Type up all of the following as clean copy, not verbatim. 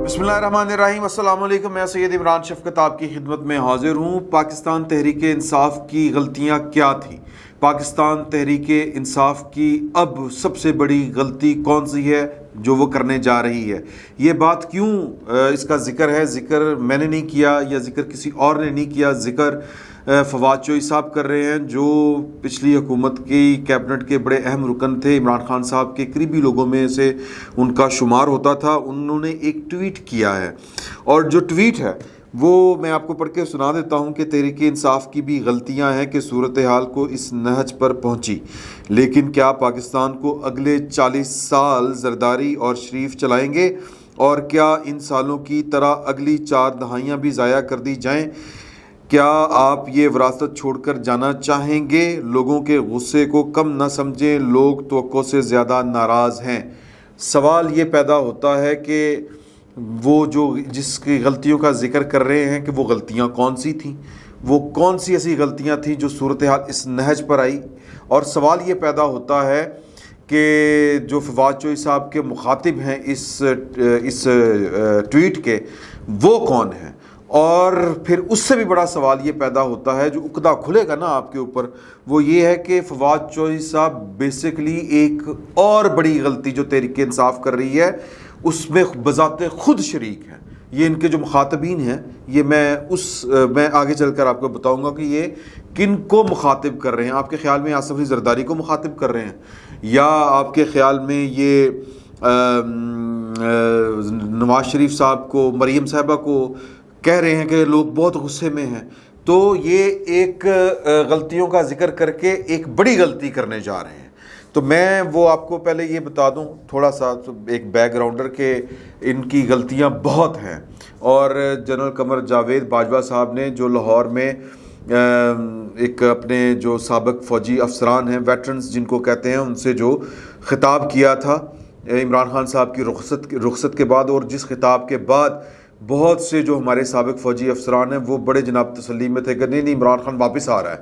بسم اللہ الرحمن الرحیم، السلام علیکم۔ میں سید عمران شفقت آپ کی خدمت میں حاضر ہوں۔ پاکستان تحریک انصاف کی غلطیاں کیا تھیں؟ پاکستان تحریک انصاف کی اب سب سے بڑی غلطی کون سی ہے جو وہ کرنے جا رہی ہے؟ یہ بات کیوں اس کا ذکر ہے؟ ذکر میں نے نہیں کیا یا ذکر کسی اور نے نہیں کیا، ذکر فواد چوہی صاحب کر رہے ہیں، جو پچھلی حکومت کی کیبنٹ کے بڑے اہم رکن تھے، عمران خان صاحب کے قریبی لوگوں میں سے ان کا شمار ہوتا تھا۔ انہوں نے ایک ٹویٹ کیا ہے، اور جو ٹویٹ ہے وہ میں آپ کو پڑھ کے سنا دیتا ہوں کہ تحریک انصاف کی بھی غلطیاں ہیں کہ صورتحال کو اس نہج پر پہنچی، لیکن کیا پاکستان کو اگلے 40 سال زرداری اور شریف چلائیں گے؟ اور کیا ان سالوں کی طرح اگلی 4 دہائیاں بھی ضائع کر دی جائیں؟ کیا آپ یہ وراثت چھوڑ کر جانا چاہیں گے؟ لوگوں کے غصے کو کم نہ سمجھیں، لوگ توقع سے زیادہ ناراض ہیں۔ سوال یہ پیدا ہوتا ہے کہ وہ جو جس کی غلطیوں کا ذکر کر رہے ہیں کہ وہ غلطیاں کون سی تھیں، وہ کون سی ایسی غلطیاں تھیں جو صورتحال اس نہج پر آئی؟ اور سوال یہ پیدا ہوتا ہے کہ جو فواد چوہی صاحب کے مخاطب ہیں اس ٹویٹ کے، وہ کون ہیں؟ اور پھر اس سے بھی بڑا سوال یہ پیدا ہوتا ہے، جو عقدہ کھلے گا نا آپ کے اوپر، وہ یہ ہے کہ فواد چوہی صاحب بیسیکلی ایک اور بڑی غلطی جو تحریک انصاف کر رہی ہے اس میں بذات خود شریک ہیں۔ یہ ان کے جو مخاطبین ہیں، یہ میں آگے چل کر آپ کو بتاؤں گا کہ یہ کن کو مخاطب کر رہے ہیں۔ آپ کے خیال میں آصف علی زرداری کو مخاطب کر رہے ہیں، یا آپ کے خیال میں یہ نواز شریف صاحب کو، مریم صاحبہ کو کہہ رہے ہیں کہ لوگ بہت غصے میں ہیں؟ تو یہ ایک غلطیوں کا ذکر کر کے ایک بڑی غلطی کرنے جا رہے ہیں۔ تو میں وہ آپ کو پہلے یہ بتا دوں تھوڑا سا ایک بیک گراؤنڈر کہ ان کی غلطیاں بہت ہیں، اور جنرل قمر جاوید باجوہ صاحب نے جو لاہور میں ایک اپنے جو سابق فوجی افسران ہیں، ویٹرنز جن کو کہتے ہیں، ان سے جو خطاب کیا تھا عمران خان صاحب کی رخصت کے بعد، اور جس خطاب کے بعد بہت سے جو ہمارے سابق فوجی افسران ہیں وہ بڑے جناب تسلی میں تھے کہ نہیں عمران خان واپس آ رہا ہے،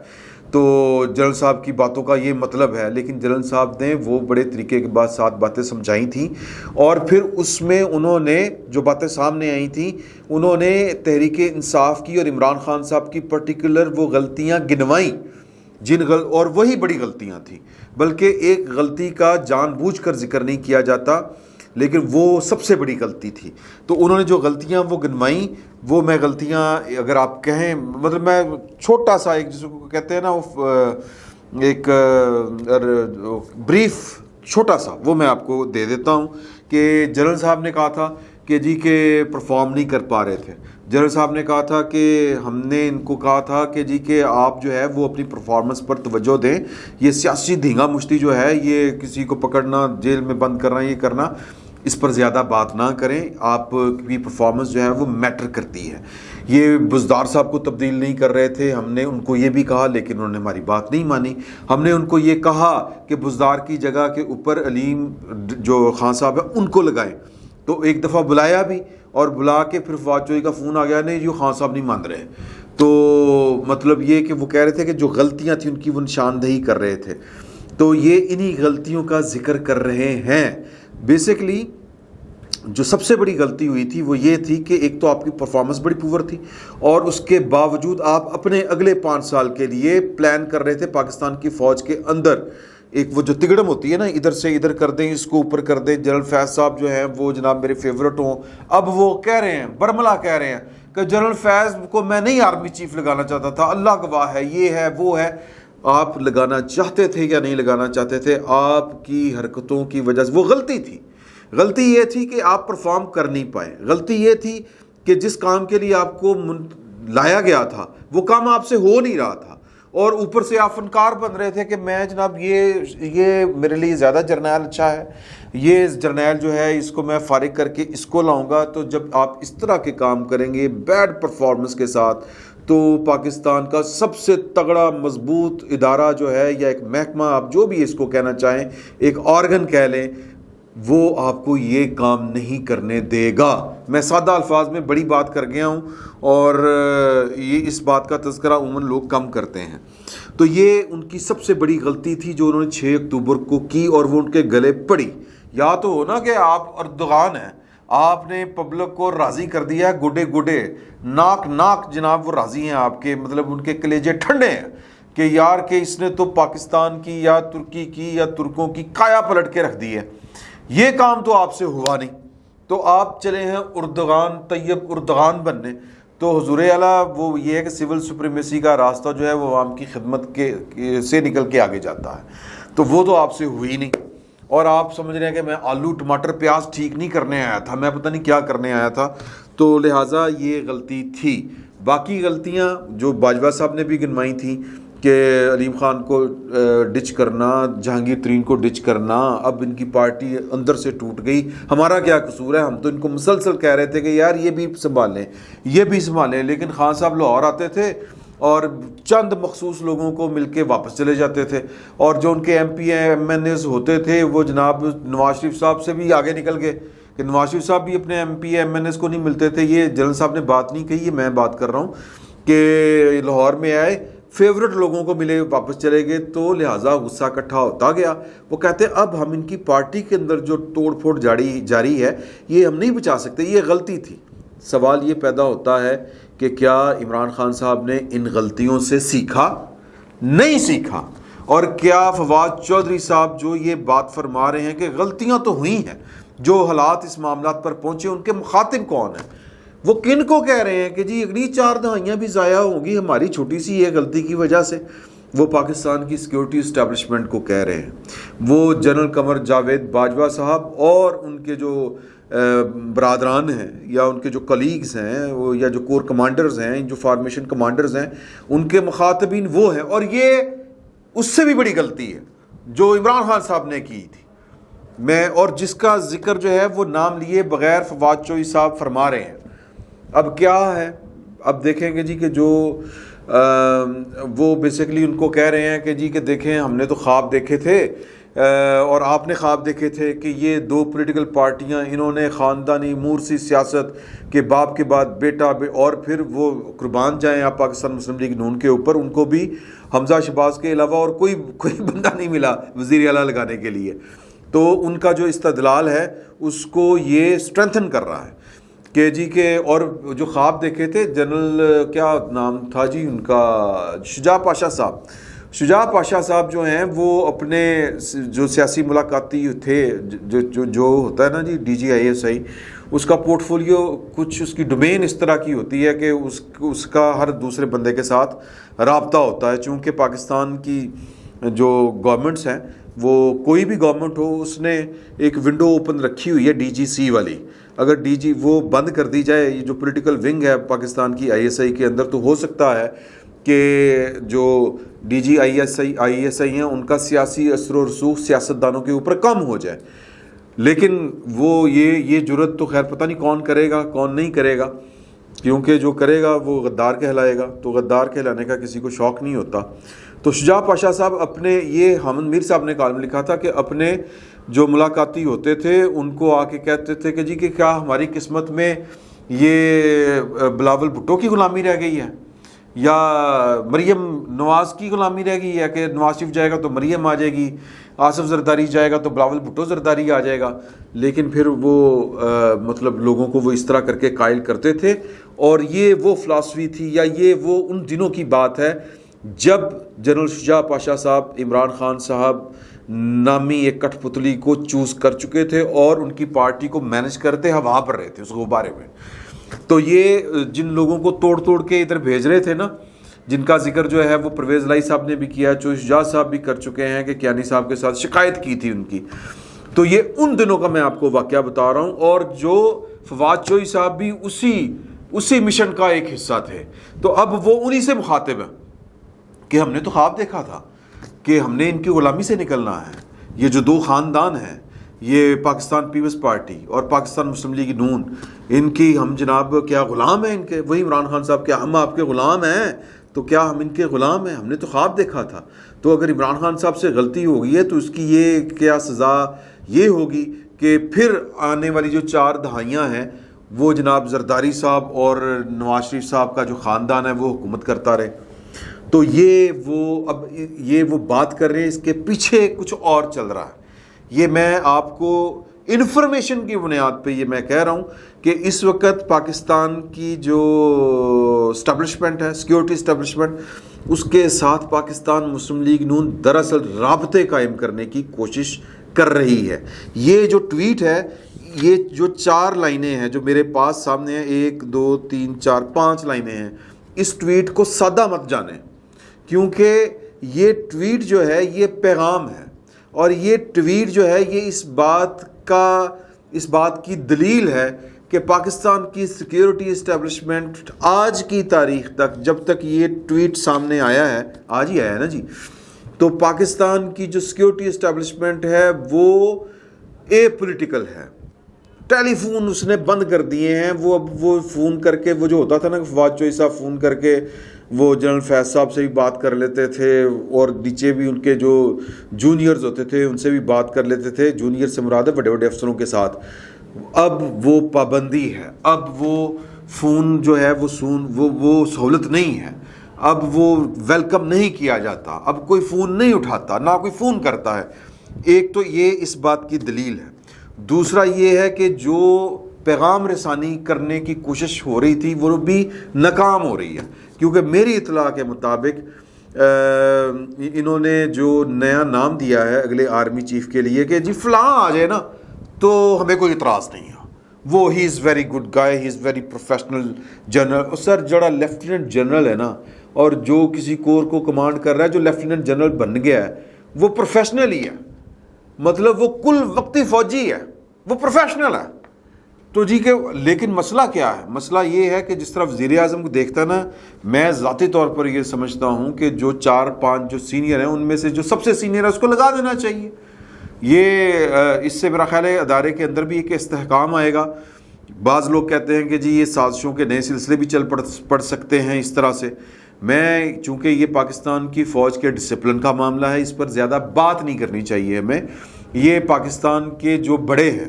تو جنرل صاحب کی باتوں کا یہ مطلب ہے۔ لیکن جنرل صاحب نے وہ بڑے طریقے کے بعد 7 باتیں سمجھائی تھیں، اور پھر اس میں انہوں نے جو باتیں سامنے آئی تھیں، انہوں نے تحریک انصاف کی اور عمران خان صاحب کی پرٹیکولر وہ غلطیاں گنوائیں، اور وہی بڑی غلطیاں تھیں، بلکہ ایک غلطی کا جان بوجھ کر ذکر نہیں کیا جاتا، لیکن وہ سب سے بڑی غلطی تھی۔ تو انہوں نے جو غلطیاں وہ گنوائیں، وہ میں غلطیاں اگر آپ کہیں، مطلب میں چھوٹا سا ایک جس کو کہتے ہیں نا ایک بریف چھوٹا سا وہ میں آپ کو دے دیتا ہوں کہ جنرل صاحب نے کہا تھا کہ جی کہ پرفارم نہیں کر پا رہے تھے۔ جنرل صاحب نے کہا تھا کہ ہم نے ان کو کہا تھا کہ جی کہ آپ جو ہے وہ اپنی پرفارمنس پر توجہ دیں، یہ سیاسی دھینگا مشتی جو ہے، یہ کسی کو پکڑنا، جیل میں بند کرنا، یہ کرنا، اس پر زیادہ بات نہ کریں، آپ کی پرفارمنس جو ہے وہ میٹر کرتی ہے۔ یہ بزدار صاحب کو تبدیل نہیں کر رہے تھے، ہم نے ان کو یہ بھی کہا لیکن انہوں نے ہماری بات نہیں مانی۔ ہم نے ان کو یہ کہا کہ بزدار کی جگہ کے اوپر علیم جو خان صاحب ہیں ان کو لگائیں، تو ایک دفعہ بلایا بھی، اور بلا کے پھر فواد چوہی کا فون آ گیا، نہیں جو خان صاحب نہیں مان رہے۔ تو مطلب یہ کہ وہ کہہ رہے تھے کہ جو غلطیاں تھیں ان کی وہ نشاندہی کر رہے تھے۔ تو یہ انہی غلطیوں کا ذکر کر رہے ہیں۔ بیسیکلی جو سب سے بڑی غلطی ہوئی تھی وہ یہ تھی کہ ایک تو آپ کی پرفارمنس بڑی پور تھی، اور اس کے باوجود آپ اپنے اگلے 5 سال کے لیے پلان کر رہے تھے پاکستان کی فوج کے اندر۔ ایک وہ جو تگڑم ہوتی ہے نا، ادھر سے ادھر کر دیں، اس کو اوپر کر دیں۔ جنرل فیض صاحب جو ہیں وہ جناب میرے فیورٹ ہوں، اب وہ کہہ رہے ہیں، برملا کہہ رہے ہیں کہ جنرل فیض کو میں نہیں آرمی چیف لگانا چاہتا تھا، اللہ گواہ ہے، یہ ہے وہ ہے۔ آپ لگانا چاہتے تھے یا نہیں لگانا چاہتے تھے، آپ کی حرکتوں کی وجہ سے وہ غلطی تھی۔ غلطی یہ تھی کہ آپ پرفارم کر نہیں پائے، غلطی یہ تھی کہ جس کام کے لیے آپ کو لایا گیا تھا وہ کام آپ سے ہو نہیں رہا تھا، اور اوپر سے آپ فنکار بن رہے تھے کہ میں جناب یہ میرے لیے زیادہ جرنیل اچھا ہے، یہ جرنیل جو ہے اس کو میں فارغ کر کے اس کو لاؤں گا۔ تو جب آپ اس طرح کے کام کریں گے بیڈ پرفارمنس کے ساتھ، تو پاکستان کا سب سے تگڑا مضبوط ادارہ جو ہے، یا ایک محکمہ، آپ جو بھی اس کو کہنا چاہیں، ایک آرگن کہہ لیں، وہ آپ کو یہ کام نہیں کرنے دے گا۔ میں سادہ الفاظ میں بڑی بات کر گیا ہوں، اور یہ اس بات کا تذکرہ عموماً لوگ کم کرتے ہیں۔ تو یہ ان کی سب سے بڑی غلطی تھی جو انہوں نے 6 اکتوبر کو کی، اور وہ ان کے گلے پڑی۔ یا تو ہو نا کہ آپ اردغان ہیں، آپ نے پبلک کو راضی کر دیا ہے، گڈے گڈے ناک ناک جناب وہ راضی ہیں آپ کے، مطلب ان کے کلیجے ٹھنڈے ہیں کہ یار کہ اس نے تو پاکستان کی یا ترکی کی یا ترکوں کی کایا پلٹ کے رکھ دی ہے، یہ کام تو آپ سے ہوا نہیں، تو آپ چلے ہیں اردغان طیب اردغان بننے۔ تو حضور اعلیٰ وہ یہ ہے کہ سول سپریمیسی کا راستہ جو ہے وہ عوام کی خدمت کے سے نکل کے آگے جاتا ہے، تو وہ تو آپ سے ہوئی نہیں، اور آپ سمجھ رہے ہیں کہ میں آلو ٹماٹر پیاز ٹھیک نہیں کرنے آیا تھا، میں پتہ نہیں کیا کرنے آیا تھا، تو لہٰذا یہ غلطی تھی۔ باقی غلطیاں جو باجوہ صاحب نے بھی گنوائی تھیں کہ علیم خان کو ڈچ کرنا، جہانگیر ترین کو ڈچ کرنا، اب ان کی پارٹی اندر سے ٹوٹ گئی، ہمارا کیا قصور ہے، ہم تو ان کو مسلسل کہہ رہے تھے کہ یار یہ بھی سنبھالیں یہ بھی سنبھالیں، لیکن خان صاحب لاہور آتے تھے اور چند مخصوص لوگوں کو مل کے واپس چلے جاتے تھے، اور جو ان کے M P M N As ہوتے تھے وہ جناب نواز شریف صاحب سے بھی آگے نکل گئے کہ نواز شریف صاحب بھی اپنے M P M N As کو نہیں ملتے تھے۔ یہ جنرل صاحب نے بات نہیں کہی، یہ میں بات کر رہا ہوں کہ لاہور میں آئے فیورٹ لوگوں کو ملے واپس چلے گئے، تو لہٰذا غصہ اکٹھا ہوتا گیا۔ وہ کہتے ہیں اب ہم ان کی پارٹی کے اندر جو توڑ پھوڑ جاری ہے یہ ہم نہیں بچا سکتے، یہ غلطی تھی۔ سوال یہ پیدا ہوتا ہے کہ کیا عمران خان صاحب نے ان غلطیوں سے سیکھا؟ نہیں سیکھا۔ اور کیا فواد چودھری صاحب جو یہ بات فرما رہے ہیں کہ غلطیاں تو ہوئی ہیں، جو حالات اس معاملات پر پہنچے ان کے مخاطب کون ہیں، وہ کن کو کہہ رہے ہیں کہ جی اگلی 4 دہائیاں بھی ضائع ہوں گی ہماری چھوٹی سی یہ غلطی کی وجہ سے؟ وہ پاکستان کی سیکیورٹی اسٹیبلشمنٹ کو کہہ رہے ہیں، وہ جنرل قمر جاوید باجوہ صاحب اور ان کے جو برادران ہیں یا ان کے جو کلیگز ہیں یا جو کور کمانڈرز ہیں، جو فارمیشن کمانڈرز ہیں، ان کے مخاطبین وہ ہیں، اور یہ اس سے بھی بڑی غلطی ہے جو عمران خان صاحب نے کی تھی، میں اور جس کا ذکر جو ہے وہ نام لیے بغیر فواد چوئی صاحب فرما رہے ہیں۔ اب کیا ہے، اب دیکھیں گے جی کہ جو وہ بیسیکلی ان کو کہہ رہے ہیں کہ جی کہ دیکھیں ہم نے تو خواب دیکھے تھے اور آپ نے خواب دیکھے تھے کہ یہ 2 پولیٹیکل پارٹیاں انہوں نے خاندانی مورثی سیاست کے باپ کے بعد بیٹا اور پھر وہ قربان جائیں آپ پاکستان مسلم لیگ نون کے اوپر، ان کو بھی حمزہ شہباز کے علاوہ اور کوئی بندہ نہیں ملا وزیر اعلیٰ لگانے کے لیے، تو ان کا جو استدلال ہے اس کو یہ اسٹرینتھن کر رہا ہے کہ جی کہ اور جو خواب دیکھے تھے جنرل کیا نام تھا جی ان کا، شجاع پاشا صاحب جو ہیں وہ اپنے جو سیاسی ملاقاتی تھے جو ہوتا ہے نا G D G I S I, اس کا پورٹ فولیو کچھ اس کی ڈومین اس طرح کی ہوتی ہے کہ اس کا ہر دوسرے بندے کے ساتھ رابطہ ہوتا ہے، چونکہ پاکستان کی جو گورنمنٹس ہیں وہ کوئی بھی گورنمنٹ ہو اس نے ایک ونڈو اوپن رکھی ہوئی ہے ڈی جی سی والی، اگر ڈی جی وہ بند کر دی جائے، یہ جو پولیٹیکل ونگ ہے پاکستان کی آئی ایس آئی کے اندر، تو ہو سکتا ہے کہ جو D G I S I ہیں ان کا سیاسی اثر و رسوخ سیاستدانوں کے اوپر کم ہو جائے، لیکن وہ یہ جرت تو خیر پتہ نہیں کون کرے گا کون نہیں کرے گا، کیونکہ جو کرے گا وہ غدار کہلائے گا، تو غدار کہلانے کا کسی کو شوق نہیں ہوتا۔ تو شجاع پاشا صاحب اپنے، یہ حامد میر صاحب نے کالم لکھا تھا کہ اپنے جو ملاقاتی ہوتے تھے ان کو آ کے کہتے تھے کہ جی کہ کیا ہماری قسمت میں یہ بلاول بھٹو کی غلامی رہ گئی ہے یا مریم نواز کی غلامی رہ گئی ہے کہ نواز شریف جائے گا تو مریم آ جائے گی، آصف زرداری جائے گا تو بلاول بھٹو زرداری آ جائے گا، لیکن پھر وہ مطلب لوگوں کو وہ اس طرح کر کے قائل کرتے تھے، اور یہ وہ فلاسفی تھی یا یہ وہ ان دنوں کی بات ہے جب جنرل شجاع پاشا صاحب عمران خان صاحب نامی ایک کٹھ پتلی کو چوز کر چکے تھے اور ان کی پارٹی کو مینج کرتے ہوا پر رہے تھے اس غبارے میں۔ تو یہ جن لوگوں کو توڑ کے ادھر بھیج رہے تھے نا، جن کا ذکر جو ہے وہ پرویز لائی صاحب نے بھی کیا، جو شجاع صاحب بھی کر چکے ہیں کہ کیانی صاحب کے ساتھ شکایت کی تھی ان کی، تو یہ ان دنوں کا میں آپ کو واقعہ بتا رہا ہوں، اور جو فواد چوئی صاحب بھی اسی مشن کا ایک حصہ تھے، تو اب وہ انہی سے مخاطب ہیں کہ ہم نے تو خواب دیکھا تھا کہ ہم نے ان کی غلامی سے نکلنا ہے، یہ جو 2 خاندان ہیں، یہ پاکستان پیپلز پارٹی اور پاکستان مسلم لیگ نون، ان کی ہم جناب کیا غلام ہیں ان کے؟ وہی عمران خان صاحب کیا ہم آپ کے غلام ہیں؟ تو کیا ہم ان کے غلام ہیں؟ ہم نے تو خواب دیکھا تھا۔ تو اگر عمران خان صاحب سے غلطی ہو گئی ہے تو اس کی یہ کیا سزا یہ ہوگی کہ پھر آنے والی جو 4 دہائیاں ہیں وہ جناب زرداری صاحب اور نواز شریف صاحب کا جو خاندان ہے وہ حکومت کرتا رہے۔ تو یہ وہ بات کر رہے ہیں، اس کے پیچھے کچھ اور چل رہا ہے۔ یہ میں آپ کو انفارمیشن کی بنیاد پہ یہ میں کہہ رہا ہوں کہ اس وقت پاکستان کی جو اسٹیبلشمنٹ ہے، سیکیورٹی اسٹیبلشمنٹ، اس کے ساتھ پاکستان مسلم لیگ نون دراصل رابطے قائم کرنے کی کوشش کر رہی ہے۔ یہ جو ٹویٹ ہے، یہ جو 4 لائنیں ہیں جو میرے پاس سامنے ہیں، 1 2 3 4 5 لائنیں ہیں، اس ٹویٹ کو سادہ مت جانیں، کیونکہ یہ ٹویٹ جو ہے یہ پیغام ہے، اور یہ ٹویٹ جو ہے یہ اس بات کی دلیل ہے کہ پاکستان کی سیکیورٹی اسٹیبلشمنٹ آج کی تاریخ تک، جب تک یہ ٹویٹ سامنے آیا ہے، آج ہی آیا ہے نا جی، تو پاکستان کی جو سیکیورٹی اسٹیبلشمنٹ ہے وہ اے پولیٹیکل ہے۔ ٹیلی فون اس نے بند کر دیے ہیں، وہ فون کر کے، وہ جو ہوتا تھا نا فواد چوہی صاحب فون کر کے وہ جنرل فیض صاحب سے بھی بات کر لیتے تھے، اور نیچے بھی ان کے جو جونیئرز ہوتے تھے ان سے بھی بات کر لیتے تھے، جونیئر سے مراد ہے بڑے بڑے افسروں کے ساتھ۔ اب وہ پابندی ہے، اب وہ فون جو ہے وہ سہولت نہیں ہے، اب وہ ویلکم نہیں کیا جاتا، اب کوئی فون نہیں اٹھاتا، نہ کوئی فون کرتا ہے۔ ایک تو یہ اس بات کی دلیل ہے۔ دوسرا یہ ہے کہ جو پیغام رسانی کرنے کی کوشش ہو رہی تھی وہ بھی ناکام ہو رہی ہے، کیونکہ میری اطلاع کے مطابق انہوں نے جو نیا نام دیا ہے اگلے آرمی چیف کے لیے کہ جی فلاں آ جائے نا تو ہمیں کوئی اعتراض نہیں ہے، وہ ہی is very good guy, he is very professional general. Sir جڑا لیفٹیننٹ جنرل ہے نا، اور جو کسی کور کو کمانڈ کر رہا ہے، جو لیفٹیننٹ جنرل بن گیا ہے، وہ پروفیشنل ہی ہے، مطلب وہ کل وقتی فوجی ہے، وہ پروفیشنل ہے۔ تو جی کہ لیکن مسئلہ کیا ہے؟ مسئلہ یہ ہے کہ جس طرح وزیر اعظم کو دیکھتا ہے نا، میں ذاتی طور پر یہ سمجھتا ہوں کہ جو 4-5 جو سینئر ہیں ان میں سے جو سب سے سینئر ہے اس کو لگا دینا چاہیے۔ یہ اس سے میرا خیال ہے ادارے کے اندر بھی ایک استحکام آئے گا۔ بعض لوگ کہتے ہیں کہ جی یہ سازشوں کے نئے سلسلے بھی چل پڑ سکتے ہیں اس طرح سے۔ میں چونکہ یہ پاکستان کی فوج کے ڈسپلن کا معاملہ ہے، اس پر زیادہ بات نہیں کرنی چاہیے ہمیں۔ یہ پاکستان کے جو بڑے ہیں،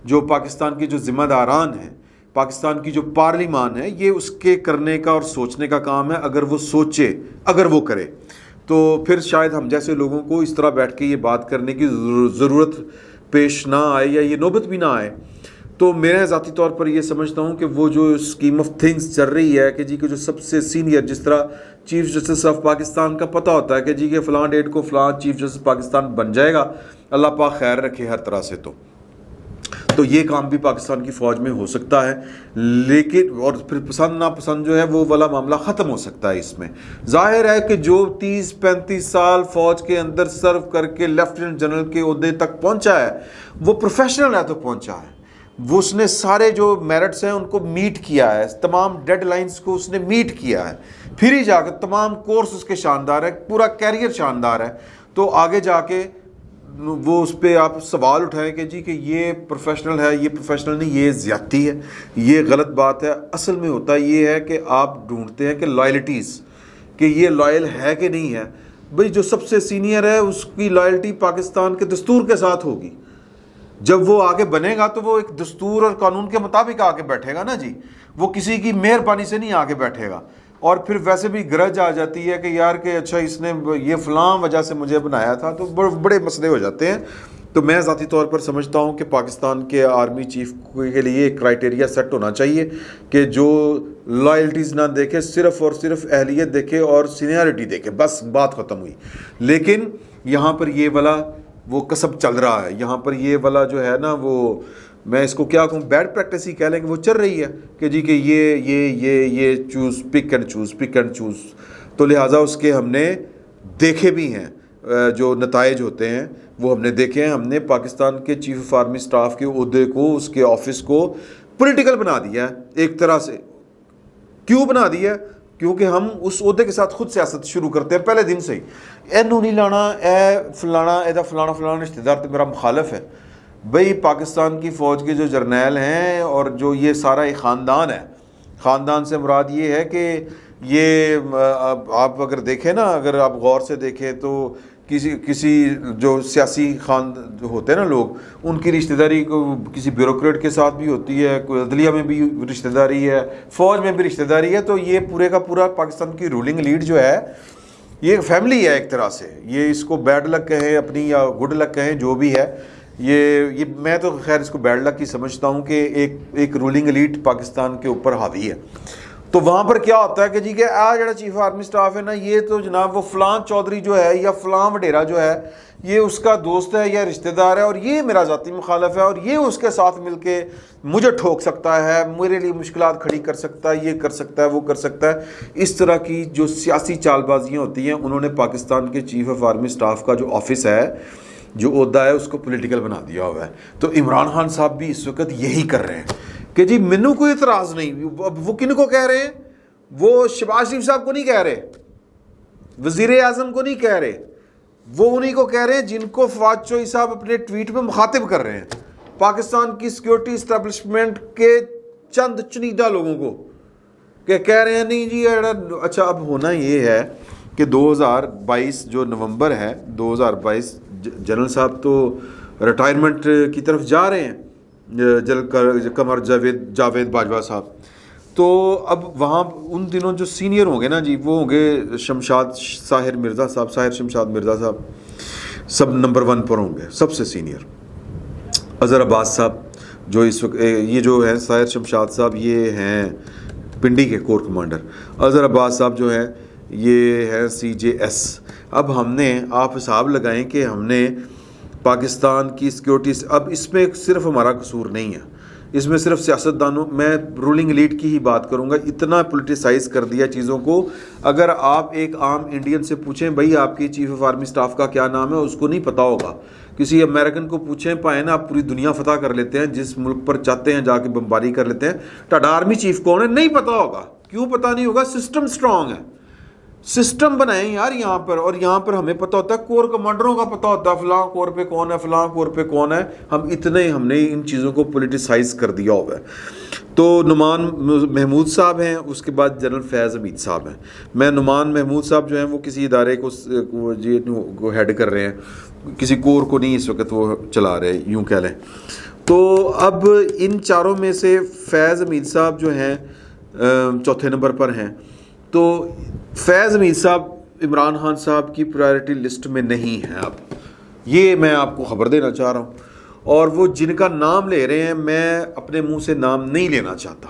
جو پاکستان کے جو ذمہ داران ہیں، پاکستان کی جو پارلیمان ہے، یہ اس کے کرنے کا اور سوچنے کا کام ہے۔ اگر وہ سوچے، اگر وہ کرے، تو پھر شاید ہم جیسے لوگوں کو اس طرح بیٹھ کے یہ بات کرنے کی ضرورت پیش نہ آئے، یا یہ نوبت بھی نہ آئے۔ تو میں ذاتی طور پر یہ سمجھتا ہوں کہ وہ جو اسکیم آف تھنگس چل رہی ہے کہ جی کہ جو سب سے سینئر، جس طرح چیف جسٹس آف پاکستان کا پتہ ہوتا ہے کہ جی کہ فلاں ڈیٹ کو فلاں چیف جسٹس پاکستان بن جائے گا، اللہ پاک خیر رکھے ہر طرح سے، تو یہ کام بھی پاکستان کی فوج میں ہو سکتا ہے۔ لیکن اور پھر پسند ناپسند جو ہے وہ والا معاملہ ختم ہو سکتا ہے۔ اس میں ظاہر ہے کہ جو 30-35 سال فوج کے اندر سرو کر کے لیفٹیننٹ جنرل کے عہدے تک پہنچا ہے، وہ پروفیشنل ہے تو پہنچا ہے، وہ اس نے سارے جو میرٹس ہیں ان کو میٹ کیا ہے، تمام ڈیڈ لائنز کو اس نے میٹ کیا ہے، پھر ہی جا کے تمام کورس اس کے شاندار ہے، پورا کیریئر شاندار ہے۔ تو آگے جا کے وہ اس پہ آپ سوال اٹھائیں کہ جی کہ یہ پروفیشنل ہے، یہ پروفیشنل نہیں، یہ زیادتی ہے، یہ غلط بات ہے۔ اصل میں ہوتا یہ ہے کہ آپ ڈھونڈتے ہیں کہ لائلٹیز، کہ یہ لائل ہے کہ نہیں ہے۔ بھئی جو سب سے سینئر ہے اس کی لائلٹی پاکستان کے دستور کے ساتھ ہوگی۔ جب وہ آگے بنے گا تو وہ ایک دستور اور قانون کے مطابق آگے بیٹھے گا نا جی، وہ کسی کی مہربانی سے نہیں آگے بیٹھے گا۔ اور پھر ویسے بھی گرج آ جاتی ہے کہ یار کہ اچھا اس نے یہ فلاں وجہ سے مجھے بنایا تھا، تو بڑے مسئلے ہو جاتے ہیں۔ تو میں ذاتی طور پر سمجھتا ہوں کہ پاکستان کے آرمی چیف کے لیے ایک کرائٹیریا سیٹ ہونا چاہیے کہ جو لائلٹیز نہ دیکھے، صرف اور صرف اہلیت دیکھے اور سینیارٹی دیکھے، بس بات ختم ہوئی۔ لیکن یہاں پر یہ والا وہ کسب چل رہا ہے، یہاں پر یہ والا جو ہے نا، وہ میں اس کو کیا کہوں، بیڈ پریکٹس ہی کہہ لیں کہ وہ چل رہی ہے کہ جی کہ یہ چوز پک اینڈ چوز۔ تو لہٰذا اس کے ہم نے دیکھے بھی ہیں، جو نتائج ہوتے ہیں وہ ہم نے دیکھے ہیں۔ ہم نے پاکستان کے چیف آف آرمی سٹاف کے عہدے کو، اس کے آفس کو پولیٹیکل بنا دیا ہے ایک طرح سے۔ کیوں بنا دیا ہے؟ کیونکہ ہم اس عہدے کے ساتھ خود سیاست شروع کرتے ہیں پہلے دن سے ہی۔ اینو نہیں لانا، اے فلانا، اے دا فلانا رشتہ دار تو میرا مخالف ہے۔ بھئی پاکستان کی فوج کے جو جرنیل ہیں اور جو یہ سارا ایک خاندان ہے، خاندان سے مراد یہ ہے کہ یہ آپ اگر دیکھیں نا، اگر آپ غور سے دیکھیں تو کسی جو سیاسی ہوتے ہیں نا لوگ، ان کی رشتہ داری کو کسی بیوروکریٹ کے ساتھ بھی ہوتی ہے، کوئی عدلیہ میں بھی رشتہ داری ہے، فوج میں بھی رشتہ داری ہے۔ تو یہ پورے کا پورا پاکستان کی رولنگ لیڈ جو ہے یہ فیملی ہے ایک طرح سے۔ یہ اس کو بیڈ لک کہیں اپنی یا گڈ لک کہیں، جو بھی ہے، یہ میں تو خیر اس کو بیڈ لک کی سمجھتا ہوں کہ ایک رولنگ ایلیٹ پاکستان کے اوپر حاوی ہے. تو وہاں پر کیا ہوتا ہے کہ جی کہ جڑا چیف آرمی سٹاف ہے نا، یہ تو جناب وہ فلاں چودھری جو ہے یا فلاں وڈیرا جو ہے یہ اس کا دوست ہے یا رشتہ دار ہے، اور یہ میرا ذاتی مخالف ہے، اور یہ اس کے ساتھ مل کے مجھے ٹھوک سکتا ہے، میرے لیے مشکلات کھڑی کر سکتا ہے، یہ کر سکتا ہے، وہ کر سکتا ہے. اس طرح کی جو سیاسی چال بازیاں ہوتی ہیں، انہوں نے پاکستان کے چیف آف آرمی سٹاف کا جو آفس ہے، جو عہدہ ہے، اس کو پولیٹیکل بنا دیا ہوا ہے. تو عمران خان صاحب بھی اس وقت یہی کر رہے ہیں کہ جی مینوں کوئی اعتراض نہیں. وہ کن کو کہہ رہے ہیں؟ وہ شہباز شریف صاحب کو نہیں کہہ رہے، وزیر اعظم کو نہیں کہہ رہے، وہ انہی کو کہہ رہے ہیں جن کو فواد چوہی صاحب اپنے ٹویٹ میں مخاطب کر رہے ہیں، پاکستان کی سیکیورٹی اسٹیبلشمنٹ کے چند چنیدہ لوگوں کو، کہ کہہ رہے ہیں نہیں جی. اچھا اب ہونا یہ ہے کہ 2022 جو نومبر ہے 2022، جنرل صاحب تو ریٹائرمنٹ کی طرف جا رہے ہیں، قمر جاوید باجوہ صاحب. تو اب وہاں ان دنوں جو سینئر ہوں گے نا جی، وہ ہوں گے شمشاد ساحر مرزا صاحب، ساحر شمشاد مرزا صاحب سب نمبر 1 پر ہوں گے، سب سے سینئر. اظہر عباس صاحب جو اس وقت یہ جو ہے ساحر شمشاد صاحب یہ ہیں پنڈی کے کور کمانڈر. اظہر عباس صاحب جو ہے یہ ہے CJS. اب ہم نے آپ حساب لگائیں کہ ہم نے پاکستان کی سیکیورٹی، اب اس میں صرف ہمارا قصور نہیں ہے، اس میں صرف سیاستدانوں، میں رولنگ ایلیٹ کی ہی بات کروں گا، اتنا پولیٹیسائز کر دیا چیزوں کو. اگر آپ ایک عام انڈین سے پوچھیں بھائی آپ کی چیف آف آرمی سٹاف کا کیا نام ہے، اس کو نہیں پتا ہوگا. کسی امریکن کو پوچھیں پائیں نا، آپ پوری دنیا فتح کر لیتے ہیں، جس ملک پر چاہتے ہیں جا کے بمباری کر لیتے ہیں، ٹاٹا آرمی چیف کون ہے نہیں پتا ہوگا. کیوں پتا نہیں ہوگا؟ سسٹم سٹرانگ ہے. سسٹم بنائیں یار یہاں پر، اور یہاں پر ہمیں پتہ ہوتا ہے، کور کمانڈروں کا پتہ ہوتا ہے فلاں کور پہ کون ہے، فلاں کور پہ کون ہے. ہم نے ان چیزوں کو پولیٹیسائز کر دیا ہوا ہے. تو نعمان محمود صاحب ہیں، اس کے بعد جنرل فیض حمید صاحب ہیں. میں نعمان محمود صاحب جو ہیں وہ کسی ادارے کو ہیڈ کر رہے ہیں، کسی کور کو نہیں اس وقت وہ چلا رہے، یوں کہہ لیں. تو اب ان چاروں میں سے فیض حمید صاحب جو ہیں چوتھے نمبر پر ہیں. تو فیض حمید صاحب عمران خان صاحب کی پرائرٹی لسٹ میں نہیں ہیں. اب یہ میں آپ کو خبر دینا چاہ رہا ہوں، اور وہ جن کا نام لے رہے ہیں میں اپنے منہ سے نام نہیں لینا چاہتا.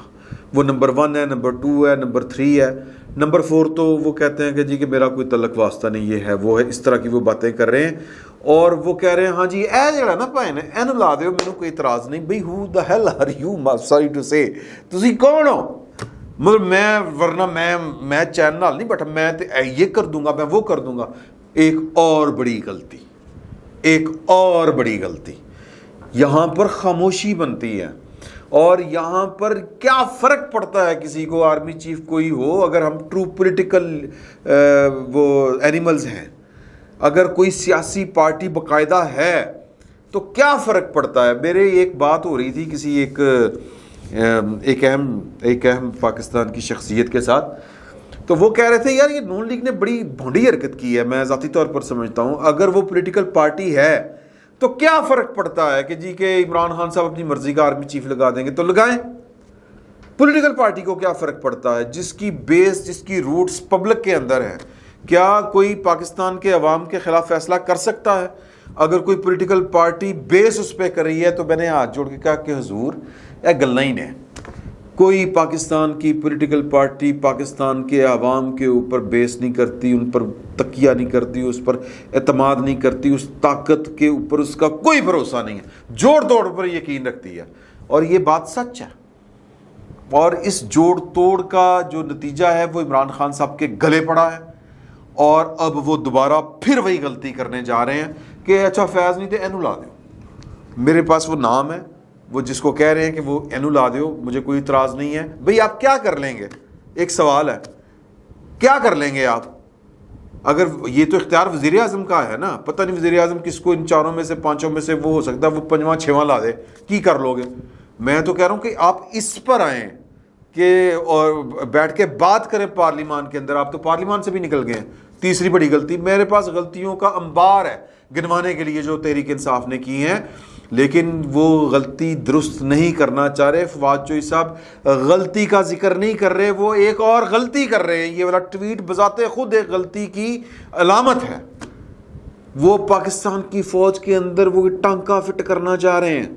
وہ نمبر 1 ہے، نمبر 2 ہے، نمبر 3 ہے، نمبر 4 تو وہ کہتے ہیں کہ جی کہ میرا کوئی تعلق واسطہ نہیں، یہ ہے وہ ہے، اس طرح کی وہ باتیں کر رہے ہیں. اور وہ کہہ رہے ہیں ہاں جی اے جڑا نا بھائی نے اینو لا دیو، مینوں کوئی اعتراض نہیں. بھئی who the hell are you, sorry to say, تسی کون ہو؟ مگر ورنہ میں چین نال نہیں بیٹھا، میں یہ کر دوں گا، میں وہ کر دوں گا. ایک اور بڑی غلطی یہاں پر خاموشی بنتی ہے. اور یہاں پر کیا فرق پڑتا ہے کسی کو، آرمی چیف کوئی ہو، اگر ہم ٹرو پولیٹیکل وہ اینیملز ہیں، اگر کوئی سیاسی پارٹی باقاعدہ ہے تو کیا فرق پڑتا ہے. میرے ایک بات ہو رہی تھی کسی ایک اہم پاکستان کی شخصیت کے ساتھ، تو وہ کہہ رہے تھے یار یہ نون لیگ نے بڑی بھونڈی حرکت کی ہے. میں ذاتی طور پر سمجھتا ہوں اگر وہ پولیٹیکل پارٹی ہے تو کیا فرق پڑتا ہے کہ جی کہ عمران خان صاحب اپنی مرضی کا آرمی چیف لگا دیں گے تو لگائیں. پولیٹیکل پارٹی کو کیا فرق پڑتا ہے جس کی بیس، جس کی روٹس پبلک کے اندر ہیں؟ کیا کوئی پاکستان کے عوام کے خلاف فیصلہ کر سکتا ہے؟ اگر کوئی پولیٹیکل پارٹی بیس اس پہ کر رہی ہے تو میں نے ہاتھ جوڑ کے کہا کہ حضور اے گلاں ہی نے، کوئی پاکستان کی پولیٹیکل پارٹی پاکستان کے عوام کے اوپر بیس نہیں کرتی، ان پر تکیہ نہیں کرتی، اس پر اعتماد نہیں کرتی، اس طاقت کے اوپر اس کا کوئی بھروسہ نہیں ہے، جوڑ توڑ پر یقین رکھتی ہے. اور یہ بات سچ ہے. اور اس جوڑ توڑ کا جو نتیجہ ہے وہ عمران خان صاحب کے گلے پڑا ہے. اور اب وہ دوبارہ پھر وہی غلطی کرنے جا رہے ہیں کہ اچھا فیض نہیں تو اینو لا دو. میرے پاس وہ نام ہے، وہ جس کو کہہ رہے ہیں کہ وہ اینو لا دیو، مجھے کوئی اعتراض نہیں ہے. بھئی آپ کیا کر لیں گے؟ ایک سوال ہے، کیا کر لیں گے آپ؟ اگر یہ تو اختیار وزیر اعظم کا ہے نا، پتہ نہیں وزیر اعظم کس کو ان چاروں میں سے پانچوں میں سے وہ ہو سکتا ہے وہ 5واں 6واں لا دے، کی کر لو گے؟ میں تو کہہ رہا ہوں کہ آپ اس پر آئیں کہ اور بیٹھ کے بات کریں پارلیمان کے اندر. آپ تو پارلیمان سے بھی نکل گئے ہیں. تیسری بڑی غلطی، میرے پاس غلطیوں کا انبار ہے گنوانے کے لیے جو تحریک انصاف نے کی ہیں، لیکن وہ غلطی درست نہیں کرنا چاہ رہے. فواد چوہی صاحب غلطی کا ذکر نہیں کر رہے، وہ ایک اور غلطی کر رہے ہیں. یہ والا ٹویٹ بذات خود ایک غلطی کی علامت ہے. وہ پاکستان کی فوج کے اندر وہ ٹانکا فٹ کرنا چاہ رہے ہیں,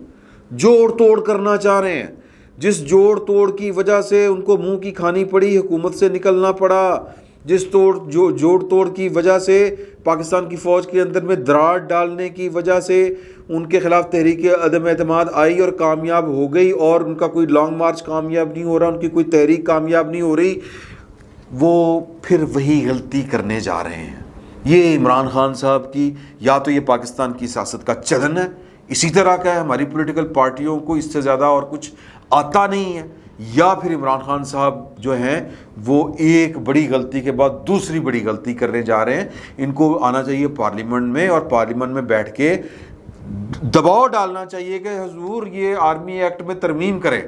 جوڑ توڑ کرنا چاہ رہے ہیں, جس جوڑ توڑ کی وجہ سے ان کو منہ کی کھانی پڑی, حکومت سے نکلنا پڑا, جس جوڑ توڑ کی وجہ سے پاکستان کی فوج کے اندر میں دراڑ ڈالنے کی وجہ سے ان کے خلاف تحریک عدم اعتماد آئی اور کامیاب ہو گئی, اور ان کا کوئی لانگ مارچ کامیاب نہیں ہو رہا, ان کی کوئی تحریک کامیاب نہیں ہو رہی, وہ پھر وہی غلطی کرنے جا رہے ہیں. یہ عمران خان صاحب کی یا تو یہ پاکستان کی سیاست کا چلن ہے, اسی طرح کا ہے, ہماری پولیٹیکل پارٹیوں کو اس سے زیادہ اور کچھ آتا نہیں ہے, یا پھر عمران خان صاحب جو ہیں وہ ایک بڑی غلطی کے بعد دوسری بڑی غلطی کرنے جا رہے ہیں. ان کو آنا چاہیے پارلیمنٹ میں, اور پارلیمنٹ میں بیٹھ کے دباؤ ڈالنا چاہیے کہ حضور یہ آرمی ایکٹ میں ترمیم کرے,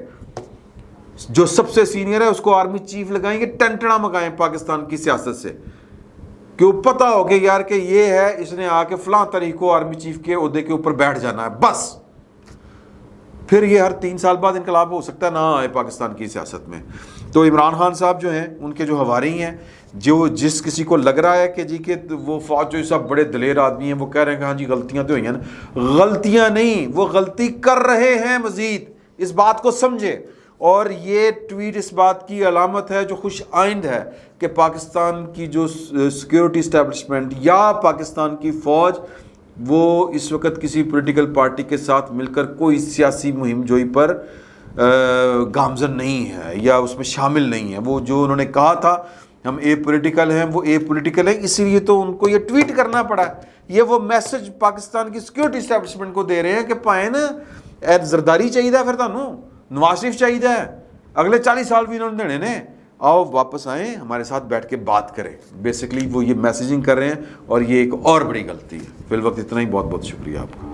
جو سب سے سینئر ہے اس کو آرمی چیف لگائیں گے, ٹنٹنا مگائیں پاکستان کی سیاست سے, کہ وہ پتہ ہو کہ یار کہ یہ ہے, اس نے آ کے فلاں تاریخ کو آرمی چیف کے عہدے کے اوپر بیٹھ جانا ہے بس. پھر یہ ہر 3 سال بعد انقلاب ہو سکتا ہے نہ آئے پاکستان کی سیاست میں. تو عمران خان صاحب جو ہیں, ان کے جو ہواری ہیں, جو جس کسی کو لگ رہا ہے کہ جی کہ وہ فوج جو سب بڑے دلیر آدمی ہیں, وہ کہہ رہے ہیں کہ ہاں جی غلطیاں تو ہوئی ہیں نا, غلطیاں نہیں, وہ غلطی کر رہے ہیں مزید, اس بات کو سمجھے. اور یہ ٹویٹ اس بات کی علامت ہے جو خوش آئند ہے کہ پاکستان کی جو سیکیورٹی اسٹیبلشمنٹ یا پاکستان کی فوج وہ اس وقت کسی پولیٹیکل پارٹی کے ساتھ مل کر کوئی سیاسی مہم جوئی پر گامزن نہیں ہے یا اس میں شامل نہیں ہے. وہ جو انہوں نے کہا تھا ہم اے پولیٹیکل ہیں, وہ اے پولیٹیکل ہیں, اسی لیے تو ان کو یہ ٹویٹ کرنا پڑا. یہ وہ میسج پاکستان کی سیکیورٹی اسٹیبلشمنٹ کو دے رہے ہیں کہ پائیں نا زرداری چاہیے پھر تمہیں نواز شریف چاہیے, اگلے 40 سال بھی انہوں نے دینے نے, آؤ واپس آئیں ہمارے ساتھ بیٹھ کے بات کریں. بیسکلی وہ یہ میسیجنگ کر رہے ہیں, اور یہ ایک اور بڑی غلطی ہے. فی الوقت اتنا ہی, بہت بہت شکریہ آپ کا.